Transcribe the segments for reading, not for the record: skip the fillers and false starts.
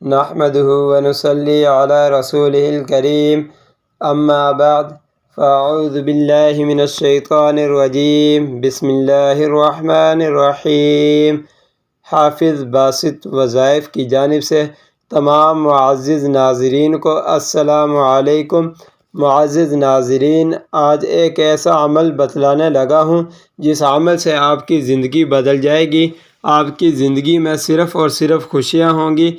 نحمده ونصلي على رسوله الكريم اما بعد فاعوذ باللہ من الشیطان الرجیم بسم اللہ الرحمن الرحیم۔ حافظ باسط وظائف کی جانب سے تمام معزز ناظرین کو السلام علیکم۔ معزز ناظرین، آج ایک ایسا عمل بتلانے لگا ہوں جس عمل سے آپ کی زندگی بدل جائے گی۔ آپ کی زندگی میں صرف اور صرف خوشیاں ہوں گی،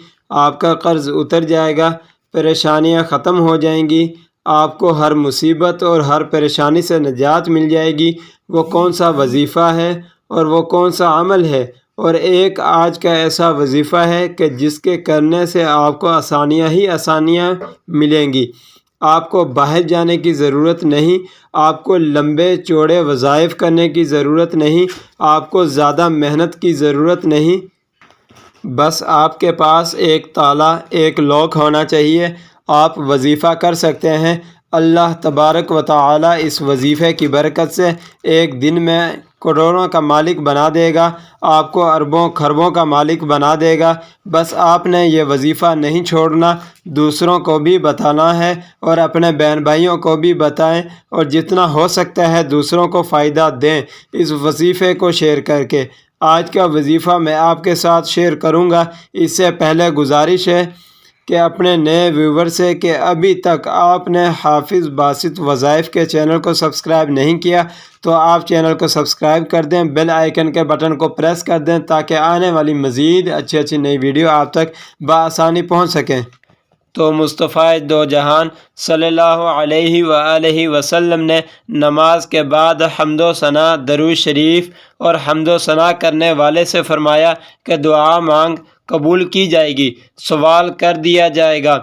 آپ کا قرض اتر جائے گا، پریشانیاں ختم ہو جائیں گی، آپ کو ہر مصیبت اور ہر پریشانی سے نجات مل جائے گی۔ وہ کون سا وظیفہ ہے اور وہ کون سا عمل ہے؟ اور ایک آج کا ایسا وظیفہ ہے کہ جس کے کرنے سے آپ کو آسانیاں ہی آسانیاں ملیں گی۔ آپ کو باہر جانے کی ضرورت نہیں، آپ کو لمبے چوڑے وظائف کرنے کی ضرورت نہیں، آپ کو زیادہ محنت کی ضرورت نہیں۔ بس آپ کے پاس ایک تالا، ایک لاک ہونا چاہیے۔ آپ وظیفہ کر سکتے ہیں۔ اللہ تبارک و تعالی اس وظیفے کی برکت سے ایک دن میں کروڑوں کا مالک بنا دے گا، آپ کو اربوں خربوں کا مالک بنا دے گا۔ بس آپ نے یہ وظیفہ نہیں چھوڑنا، دوسروں کو بھی بتانا ہے اور اپنے بہن بھائیوں کو بھی بتائیں، اور جتنا ہو سکتا ہے دوسروں کو فائدہ دیں اس وظیفے کو شیئر کر کے۔ آج کا وظیفہ میں آپ کے ساتھ شیئر کروں گا۔ اس سے پہلے گزارش ہے کہ اپنے نئے ویور سے کہ ابھی تک آپ نے حافظ باسط وظائف کے چینل کو سبسکرائب نہیں کیا تو آپ چینل کو سبسکرائب کر دیں، بیل آئیکن کے بٹن کو پریس کر دیں تاکہ آنے والی مزید اچھی نئی ویڈیو آپ تک بآسانی پہنچ سکیں۔ تو مصطفیٰ دو جہان صلی اللہ علیہ وآلہ وسلم نے نماز کے بعد حمد و ثنا، درود شریف اور حمد و ثنا کرنے والے سے فرمایا کہ دعا مانگ قبول کی جائے گی، سوال کر دیا جائے گا۔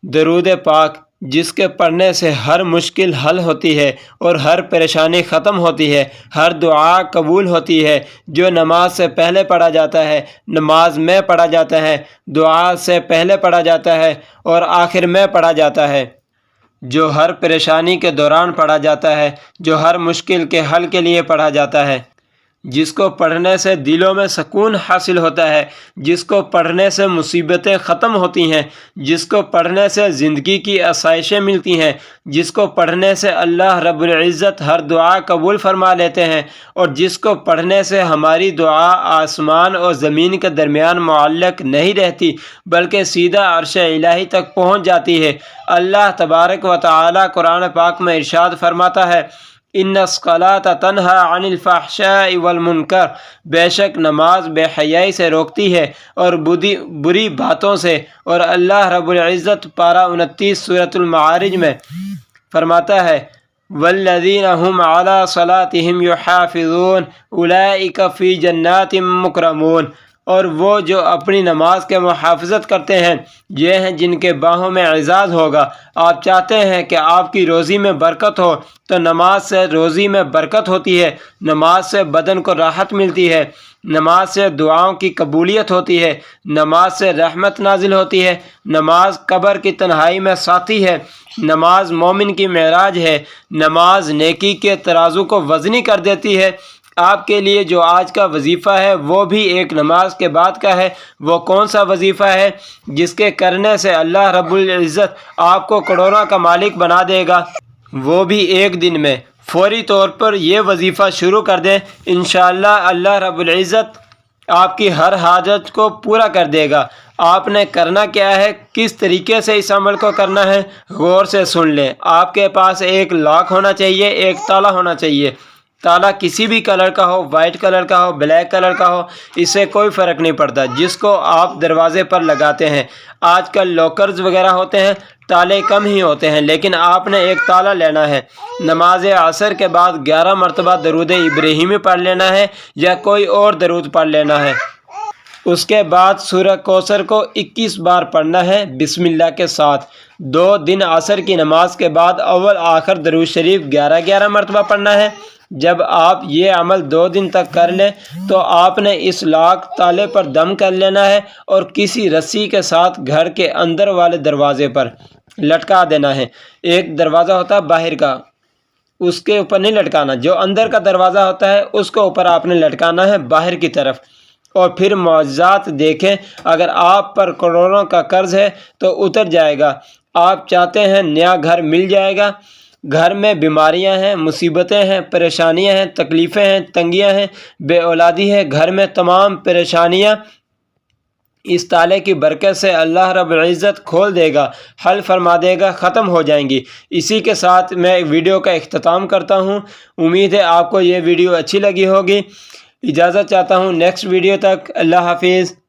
درود پاک جس کے پڑھنے سے ہر مشکل حل ہوتی ہے اور ہر پریشانی ختم ہوتی ہے، ہر دعا قبول ہوتی ہے، جو نماز سے پہلے پڑھا جاتا ہے، نماز میں پڑھا جاتا ہے، دعا سے پہلے پڑھا جاتا ہے اور آخر میں پڑھا جاتا ہے، جو ہر پریشانی کے دوران پڑھا جاتا ہے، جو ہر مشکل کے حل کے لیے پڑھا جاتا ہے، جس کو پڑھنے سے دلوں میں سکون حاصل ہوتا ہے، جس کو پڑھنے سے مصیبتیں ختم ہوتی ہیں، جس کو پڑھنے سے زندگی کی آسائشیں ملتی ہیں، جس کو پڑھنے سے اللہ رب العزت ہر دعا قبول فرما لیتے ہیں، اور جس کو پڑھنے سے ہماری دعا آسمان اور زمین کے درمیان معلق نہیں رہتی بلکہ سیدھا عرش الہی تک پہنچ جاتی ہے۔ اللہ تبارک و تعالی قرآن پاک میں ارشاد فرماتا ہے، ان الصلاۃ تنہی عن الفحشاء والمنکر، بے شک نماز بے حیائی سے روکتی ہے اور بری باتوں سے۔ اور اللہ رب العزت پارہ 29 سورۃ المعارج میں فرماتا ہے، والذین هم علی صلاتهم یحافظون اولئک فی جنات مکرمون، اور وہ جو اپنی نماز کے محافظت کرتے ہیں یہ ہیں جن کے باہوں میں اعزاز ہوگا۔ آپ چاہتے ہیں کہ آپ کی روزی میں برکت ہو تو نماز سے روزی میں برکت ہوتی ہے، نماز سے بدن کو راحت ملتی ہے، نماز سے دعاؤں کی قبولیت ہوتی ہے، نماز سے رحمت نازل ہوتی ہے، نماز قبر کی تنہائی میں ساتھی ہے، نماز مومن کی معراج ہے، نماز نیکی کے ترازو کو وزنی کر دیتی ہے۔ آپ کے لیے جو آج کا وظیفہ ہے وہ بھی ایک نماز کے بعد کا ہے۔ وہ کون سا وظیفہ ہے؟ جس کے کرنے سے اللہ رب العزت آپ کو کروڑوں کا مالک بنا دے گا، وہ بھی ایک دن میں۔ فوری طور پر یہ وظیفہ شروع کر دیں، انشاءاللہ اللہ رب العزت آپ کی ہر حاجت کو پورا کر دے گا۔ آپ نے کرنا کیا ہے، کس طریقے سے اس عمل کو کرنا ہے، غور سے سن لیں۔ آپ کے پاس ایک لاک ہونا چاہیے، ایک تالا ہونا چاہیے۔ تالا کسی بھی کلر کا ہو، وائٹ کلر کا ہو، بلیک کلر کا ہو، اس سے کوئی فرق نہیں پڑتا، جس کو آپ دروازے پر لگاتے ہیں۔ آج کل لاکرز وغیرہ ہوتے ہیں، تالے کم ہی ہوتے ہیں، لیکن آپ نے ایک تالا لینا ہے۔ نماز عصر کے بعد 11 مرتبہ درود ابراہیمی پڑھ لینا ہے یا کوئی اور درود پڑھ لینا ہے۔ اس کے بعد سورہ کوثر کو 21 بار پڑھنا ہے بسم اللہ کے ساتھ۔ 2 دن عصر کی نماز کے بعد اول آخر درود شریف 11 مرتبہ پڑھنا ہے۔ جب آپ یہ عمل 2 دن تک کر لیں تو آپ نے اس لاک تالے پر دم کر لینا ہے اور کسی رسی کے ساتھ گھر کے اندر والے دروازے پر لٹکا دینا ہے۔ ایک دروازہ ہوتا ہے باہر کا، اس کے اوپر نہیں لٹکانا، جو اندر کا دروازہ ہوتا ہے اس کو اوپر آپ نے لٹکانا ہے باہر کی طرف، اور پھر معجزات دیکھیں۔ اگر آپ پر کروڑوں کا قرض ہے تو اتر جائے گا۔ آپ چاہتے ہیں نیا گھر مل جائے گا۔ گھر میں بیماریاں ہیں، مصیبتیں ہیں، پریشانیاں ہیں، تکلیفیں ہیں، تنگیاں ہیں، بے اولادی ہے۔ گھر میں تمام پریشانیاں اس تالے کی برکت سے اللہ رب العزت کھول دے گا، حل فرما دے گا، ختم ہو جائیں گی۔ اسی کے ساتھ میں ویڈیو کا اختتام کرتا ہوں۔ امید ہے آپ کو یہ ویڈیو اچھی لگی ہوگی۔ اجازت چاہتا ہوں نیکسٹ ویڈیو تک۔ اللہ حافظ۔